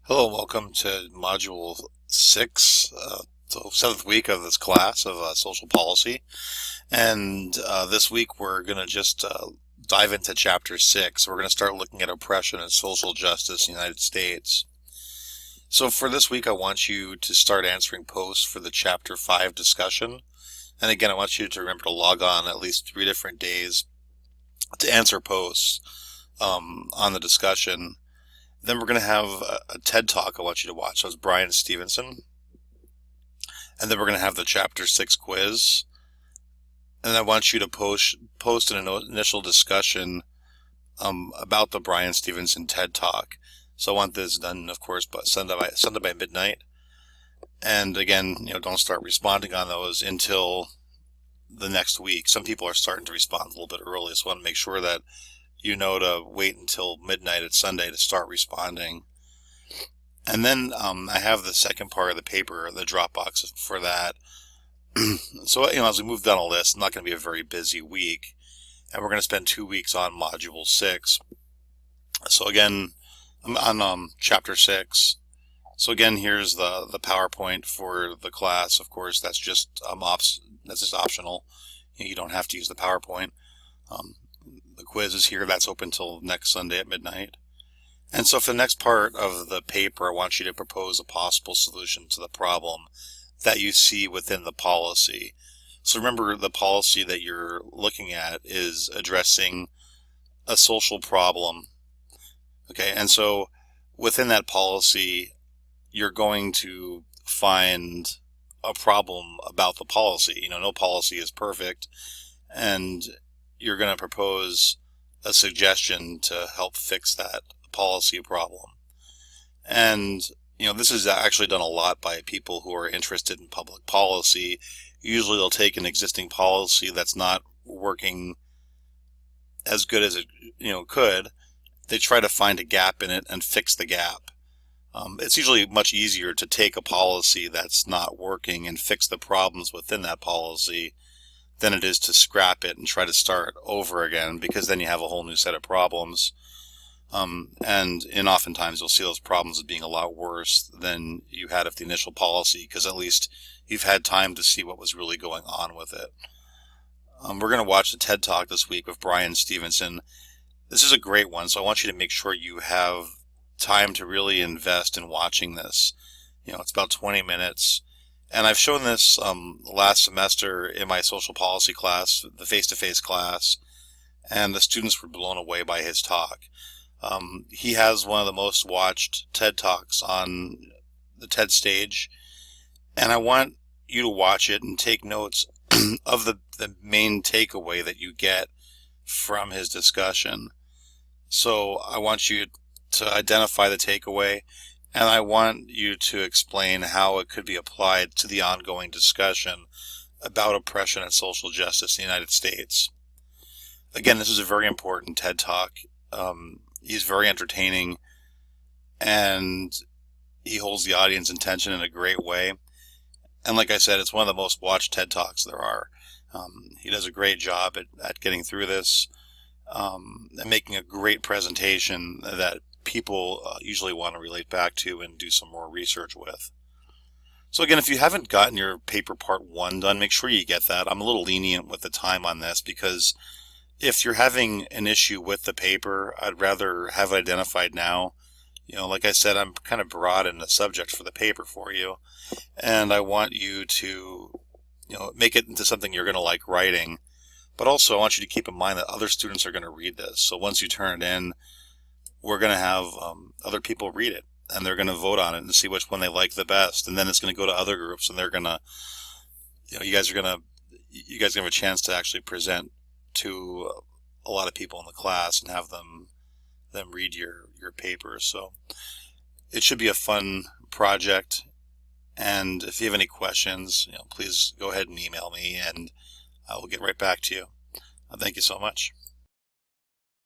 Hello, and welcome to Module 6, so seventh week of this class of social policy. And this week we're going to just dive into Chapter 6. We're going to start looking at oppression and social justice in the United States. So for this week, I want you to start answering posts for the Chapter 5 discussion. And again, I want you to remember to log on at least 3 different days to answer posts on the discussion. Then we're going to have a TED Talk I want you to watch. So it's Bryan Stevenson. And then we're going to have the Chapter 6 quiz. And I want you to post an initial discussion about the Bryan Stevenson TED Talk. So I want this done, of course, by Sunday by midnight. And again, don't start responding on those until the next week. Some people are starting to respond a little bit early, so I want to make sure that you know to wait until midnight at Sunday to start responding. And then I have the second part of the paper, the Dropbox for that. So, as we move down a list, it's not going to be a very busy week. And we're going to spend 2 weeks on Module 6. So again, I'm on Chapter 6. So again, here's the PowerPoint for the class. Of course, that's just optional. You don't have to use the PowerPoint. The quiz is here. That's open till next Sunday at midnight. And so for the next part of the paper, I want you to propose a possible solution to the problem that you see within the policy. So remember, the policy that you're looking at is addressing a social problem. Okay, and so within that policy, you're going to find a problem about the policy. No policy is perfect, and you're going to propose a suggestion to help fix that policy problem. And, this is actually done a lot by people who are interested in public policy. Usually they'll take an existing policy that's not working as good as it, could. They try to find a gap in it and fix the gap. It's usually much easier to take a policy that's not working and fix the problems within that policy than it is to scrap it and try to start over again, because then you have a whole new set of problems. And oftentimes you'll see those problems as being a lot worse than you had of the initial policy, because at least you've had time to see what was really going on with it. We're going to watch the TED Talk this week with Bryan Stevenson. This is a great one, so I want you to make sure you have time to really invest in watching this. It's about 20 minutes. And I've shown this last semester in my social policy class, the face-to-face class, and the students were blown away by his talk. He has one of the most watched TED Talks on the TED stage, and I want you to watch it and take notes of the main takeaway that you get from his discussion. So I want you to identify the takeaway, and I want you to explain how it could be applied to the ongoing discussion about oppression and social justice in the United States. Again, this is a very important TED Talk. He's very entertaining, and he holds the audience attention in a great way. And like I said, it's one of the most watched TED Talks there are. He does a great job at getting through this and making a great presentation that people usually want to relate back to and do some more research with. So again, if you haven't gotten your paper part 1 done, make sure you get that. I'm a little lenient with the time on this, because if you're having an issue with the paper, I'd rather have it identified now. Like I said, I'm kind of broad in the subject for the paper for you, and I want you to, make it into something you're going to like writing. But also I want you to keep in mind that other students are going to read this. So once you turn it in, we're going to have other people read it, and they're going to vote on it and see which one they like the best. And then it's going to go to other groups, and they're going to, you guys have a chance to actually present to a lot of people in the class and have them read your paper. So it should be a fun project. And if you have any questions, please go ahead and email me, and I will get right back to you. Thank you so much.